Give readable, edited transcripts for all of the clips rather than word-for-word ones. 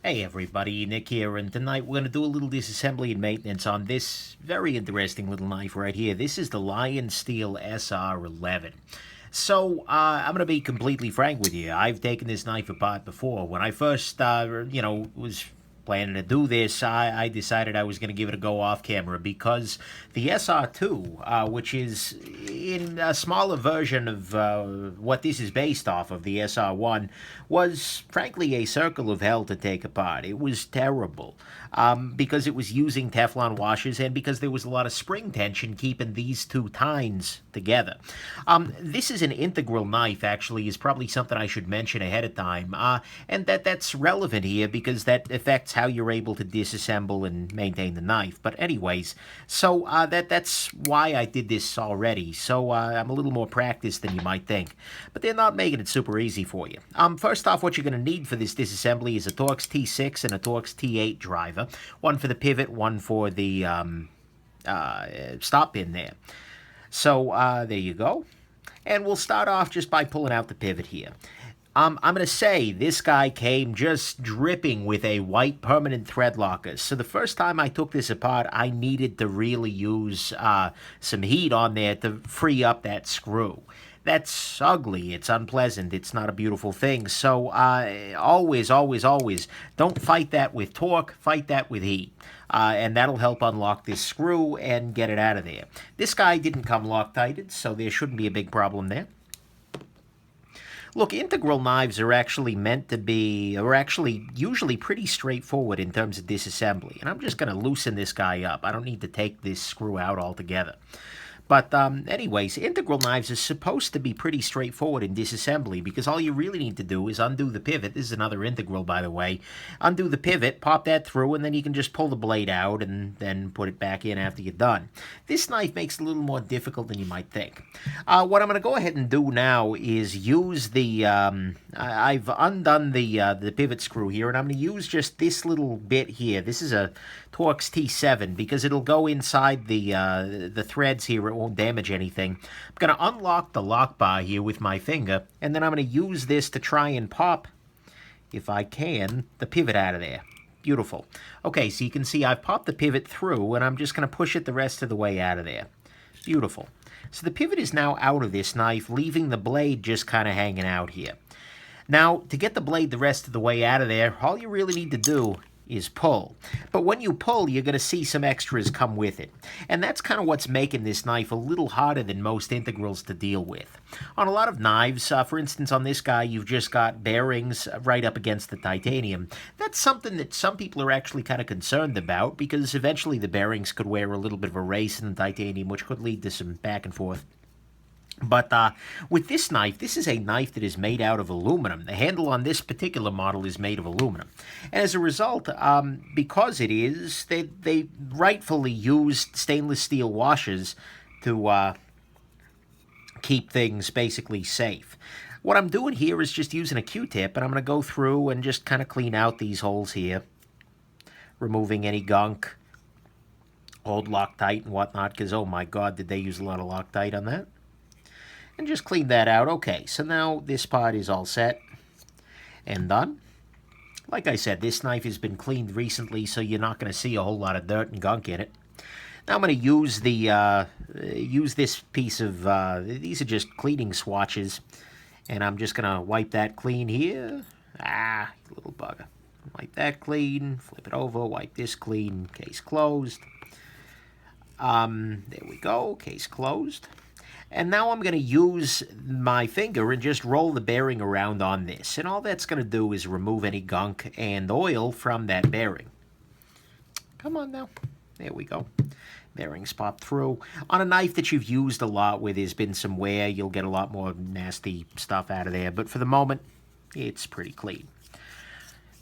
Hey everybody, Nick here, and tonight we're going to do a little disassembly and maintenance on this very interesting little knife right here. This is the Lionsteel SR11. So, I'm going to be completely frank with you. I've taken this knife apart before. When I first, was planning to do this, I decided I was going to give it a go off camera because the SR2, which is in a smaller version of what this is based off of, the SR1, was frankly a circle of hell to take apart. It was terrible because it was using Teflon washers and because there was a lot of spring tension keeping these two tines together. This is an integral knife, actually, is probably something I should mention ahead of time, and that's relevant here because that affects how you're able to disassemble and maintain the knife. But anyways, so that's why I did this already. So I'm a little more practiced than you might think. But they're not making it super easy for you. First off, what you're going to need for this disassembly is a Torx T6 and a Torx T8 driver. One for the pivot, one for the stop pin there. So there you go. And we'll start off just by pulling out the pivot here. I'm going to say this guy came just dripping with a white permanent thread locker. So the first time I took this apart, I needed to really use some heat on there to free up that screw. That's ugly. It's unpleasant. It's not a beautiful thing. So always, always, always don't fight that with torque. Fight that with heat. And that'll help unlock this screw and get it out of there. This guy didn't come Loctited, so there shouldn't be a big problem there. Look, integral knives are actually usually pretty straightforward in terms of disassembly. And I'm just going to loosen this guy up. I don't need to take this screw out altogether. But anyways, integral knives are supposed to be pretty straightforward in disassembly because all you really need to do is undo the pivot. This is another integral, by the way. Undo the pivot, pop that through, and then you can just pull the blade out and then put it back in after you're done. This knife makes it a little more difficult than you might think. What I'm going to go ahead and do now is use the... I've undone the pivot screw here, and I'm going to use just this little bit here. This is a Torx T7 because it'll go inside the threads here. It won't damage anything. I'm going to unlock the lock bar here with my finger, and then I'm going to use this to try and pop, if I can, the pivot out of there. Beautiful. Okay, so you can see I've popped the pivot through, and I'm just going to push it the rest of the way out of there. Beautiful. So the pivot is now out of this knife, leaving the blade just kind of hanging out here. Now, to get the blade the rest of the way out of there, all you really need to do is pull. But when you pull, you're going to see some extras come with it. And that's kind of what's making this knife a little harder than most integrals to deal with. On a lot of knives, for instance, on this guy, you've just got bearings right up against the titanium. That's something that some people are actually kind of concerned about because eventually the bearings could wear a little bit of a race in the titanium, which could lead to some back and forth. But with this knife, this is a knife that is made out of aluminum. The handle on this particular model is made of aluminum. And as a result, because it is, they rightfully used stainless steel washers to keep things basically safe. What I'm doing here is just using a Q-tip, and I'm going to go through and just kind of clean out these holes here, removing any gunk, old Loctite and whatnot, because oh my God, did they use a lot of Loctite on that? And just clean that out. Okay, so now this part is all set and done. Like I said, this knife has been cleaned recently, so you're not going to see a whole lot of dirt and gunk in it. Now I'm going to use this piece of, these are just cleaning swatches, and I'm just going to wipe that clean here. Little bugger. Wipe that clean, flip it over, wipe this clean, case closed. There we go, case closed. And now I'm going to use my finger and just roll the bearing around on this. And all that's going to do is remove any gunk and oil from that bearing. Come on now. There we go. Bearings pop through. On a knife that you've used a lot where there's been some wear, you'll get a lot more nasty stuff out of there. But for the moment, it's pretty clean.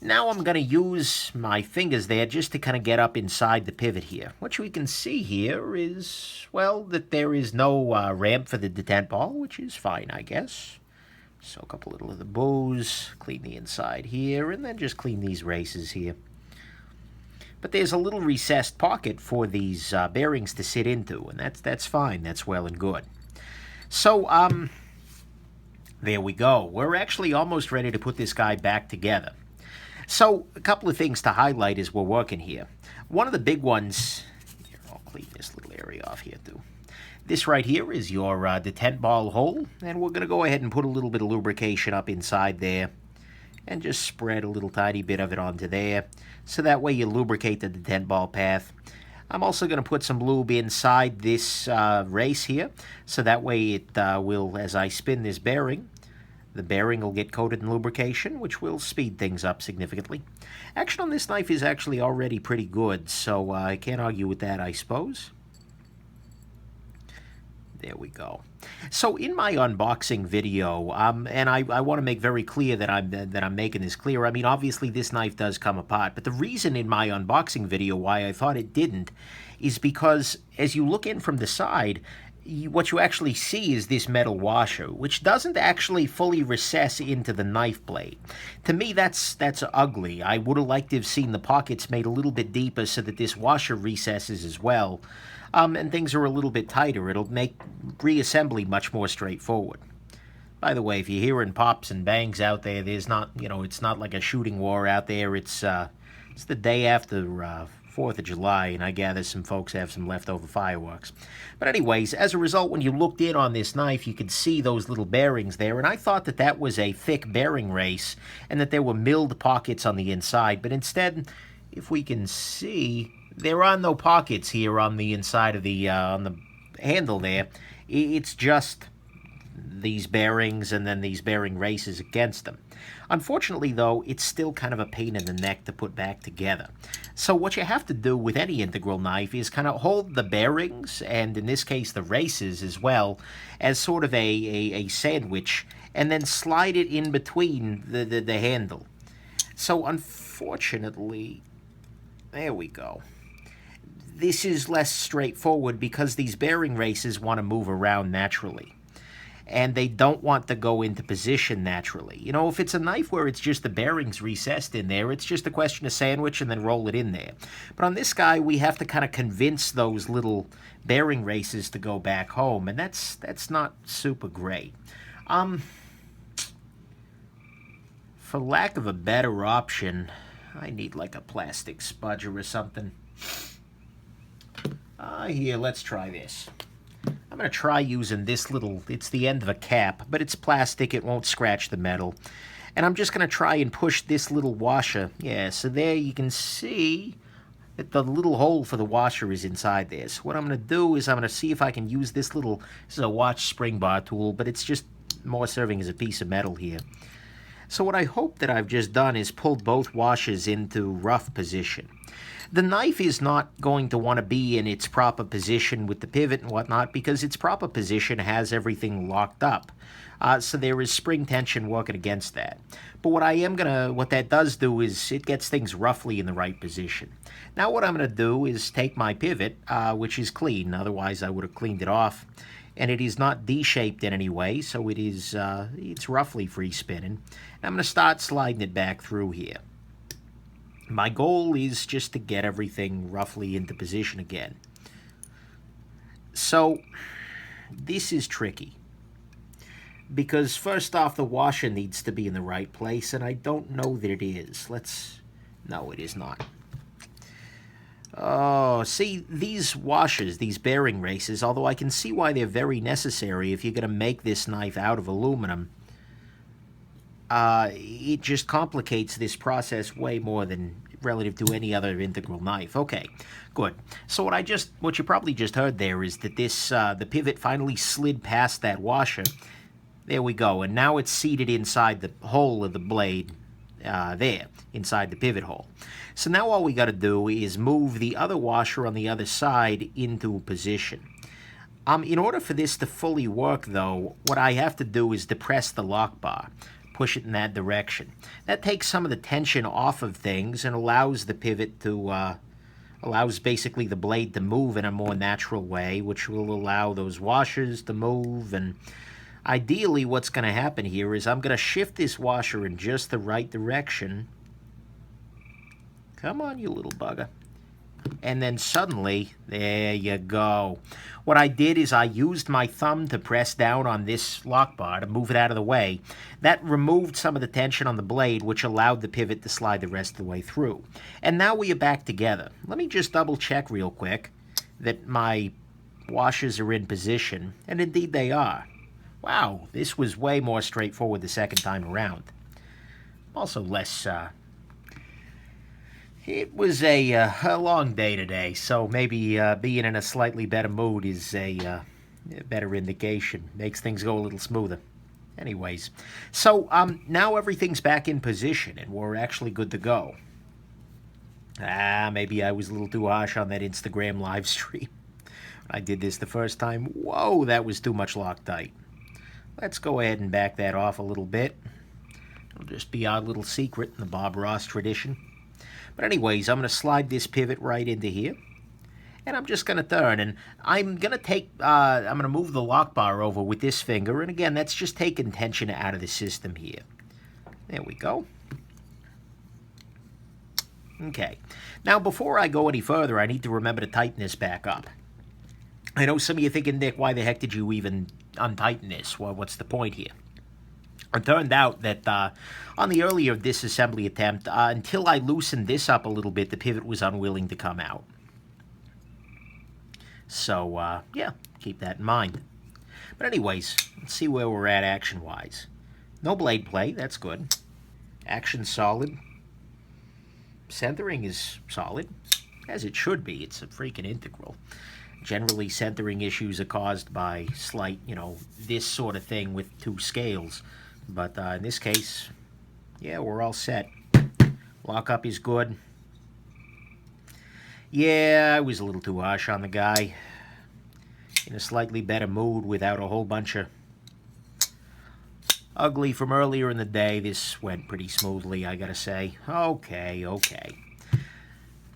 Now I'm going to use my fingers there just to kind of get up inside the pivot here. What we can see here is, well, that there is no ramp for the detent ball, which is fine, I guess. Soak up a little of the booze, clean the inside here, and then just clean these races here. But there's a little recessed pocket for these bearings to sit into, and that's fine. That's well and good. So, there we go. We're actually almost ready to put this guy back together. So a couple of things to highlight as we're working here. One of the big ones, here, I'll clean this little area off here too. This right here is your detent ball hole, and we're going to go ahead and put a little bit of lubrication up inside there and just spread a little tiny bit of it onto there, so that way you lubricate the detent ball path. I'm also going to put some lube inside this race here, so that way it will, as I spin this bearing, the bearing will get coated in lubrication, which will speed things up significantly. Action on this knife is actually already pretty good, so I can't argue with that, I suppose. There we go. So in my unboxing video, and I want to make very clear that I'm making this clear. I mean, obviously this knife does come apart, but the reason in my unboxing video why I thought it didn't is because as you look in from the side, what you actually see is this metal washer, which doesn't actually fully recess into the knife blade. To me, that's ugly. I would have liked to have seen the pockets made a little bit deeper so that this washer recesses as well. And things are a little bit tighter. It'll make reassembly much more straightforward. By the way, if you're hearing pops and bangs out there, there's not, it's not like a shooting war out there. It's the day after 4th of July, and I gather some folks have some leftover fireworks. But anyways, as a result, when you looked in on this knife, you could see those little bearings there, and I thought that that was a thick bearing race and that there were milled pockets on the inside. But instead, if we can see, there are no pockets here on the inside of the on the handle there. It's just these bearings and then these bearing races against them. Unfortunately, though, it's still kind of a pain in the neck to put back together. So what you have to do with any integral knife is kind of hold the bearings, and in this case the races as well, as sort of a sandwich, and then slide it in between the handle. So unfortunately, there we go. This is less straightforward because these bearing races want to move around naturally, and they don't want to go into position naturally. If it's a knife where it's just the bearings recessed in there, it's just a question of sandwich and then roll it in there. But on this guy, we have to kind of convince those little bearing races to go back home, and that's not super great. For lack of a better option, I need like a plastic spudger or something. Here, let's try this. I'm going to try using this little, it's the end of a cap, but it's plastic, it won't scratch the metal. And I'm just going to try and push this little washer. Yeah, so there you can see that the little hole for the washer is inside there. So what I'm going to do is I'm going to see if I can use this little, this is a watch spring bar tool, but it's just more serving as a piece of metal here. So what I hope that I've just done is pulled both washers into rough position. The knife is not going to want to be in its proper position with the pivot and whatnot because its proper position has everything locked up. So there is spring tension working against that. But what that does do is it gets things roughly in the right position. Now what I'm going to do is take my pivot, which is clean, otherwise I would have cleaned it off. And it is not D-shaped in any way, so it's roughly free spinning. And I'm going to start sliding it back through here. My goal is just to get everything roughly into position again. So this is tricky because first off, the washer needs to be in the right place, and I don't know that it is. No, it is not. Oh, see, these washers, these bearing races, although I can see why they're very necessary if you're going to make this knife out of aluminum, it just complicates this process way more than relative to any other integral knife. Okay, good. So what you probably just heard there is that this the pivot finally slid past that washer. There we go, and now it's seated inside the hole of the blade there, inside the pivot hole. So now all we got to do is move the other washer on the other side into position. In order for this to fully work, though, what I have to do is depress the lock bar. Push it in that direction. That takes some of the tension off of things and allows the pivot to, allows basically the blade to move in a more natural way, which will allow those washers to move. And ideally what's going to happen here is I'm going to shift this washer in just the right direction. Come on, you little bugger. and then suddenly, there you go. What I did is I used my thumb to press down on this lock bar to move it out of the way. That removed some of the tension on the blade, which allowed the pivot to slide the rest of the way through. And now we are back together. Let me just double check real quick that my washers are in position, and indeed they are. Wow, this was way more straightforward the second time around. Also less, it was a long day today, so maybe being in a slightly better mood is a better indication. Makes things go a little smoother. Anyways, so now everything's back in position, and we're actually good to go. Maybe I was a little too harsh on that Instagram live stream. I did this the first time. Whoa, that was too much Loctite. Let's go ahead and back that off a little bit. It'll just be our little secret in the Bob Ross tradition. But anyways, I'm going to slide this pivot right into here. And I'm just going to turn. And I'm going to move the lock bar over with this finger. And again, that's just taking tension out of the system here. There we go. Okay. Now, before I go any further, I need to remember to tighten this back up. I know some of you thinking, Nick, why the heck did you even untighten this? Well, what's the point here? It turned out that on the earlier disassembly attempt, until I loosened this up a little bit, the pivot was unwilling to come out. So, yeah, keep that in mind. But anyways, let's see where we're at action-wise. No blade play, that's good. Action solid. Centering is solid, as it should be. It's a freaking integral. Generally, centering issues are caused by slight, this sort of thing with two scales. But in this case, yeah, we're all set. Lockup is good. Yeah, I was a little too harsh on the guy. In a slightly better mood without a whole bunch of ugly from earlier in the day. This went pretty smoothly, I gotta say. Okay.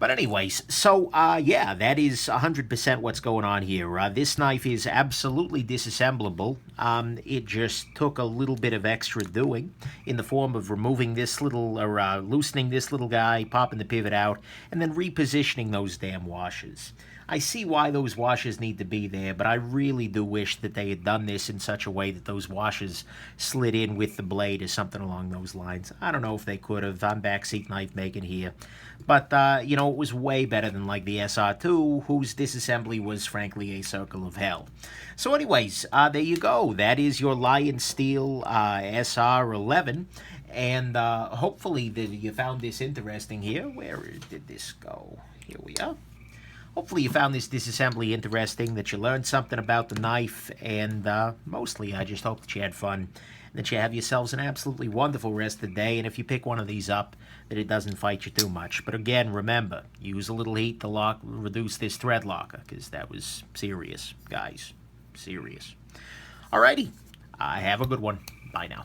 But anyways, so, yeah, that is 100% what's going on here. This knife is absolutely disassemblable. It just took a little bit of extra doing in the form of removing this little, or loosening this little guy, popping the pivot out, and then repositioning those damn washers. I see why those washers need to be there, but I really do wish that they had done this in such a way that those washers slid in with the blade or something along those lines. I don't know if they could have. I'm backseat knife making here. But, it was way better than, like, the SR2, whose disassembly was, frankly, a circle of hell. So, anyways, there you go. That is your Lionsteel SR11. And hopefully you found this interesting here. Where did this go? Here we are. Hopefully you found this disassembly interesting, that you learned something about the knife, and mostly I just hope that you had fun, and that you have yourselves an absolutely wonderful rest of the day, and if you pick one of these up, that it doesn't fight you too much. But again, remember, use a little heat to reduce this thread locker, because that was serious, guys. Serious. Alrighty, have a good one. Bye now.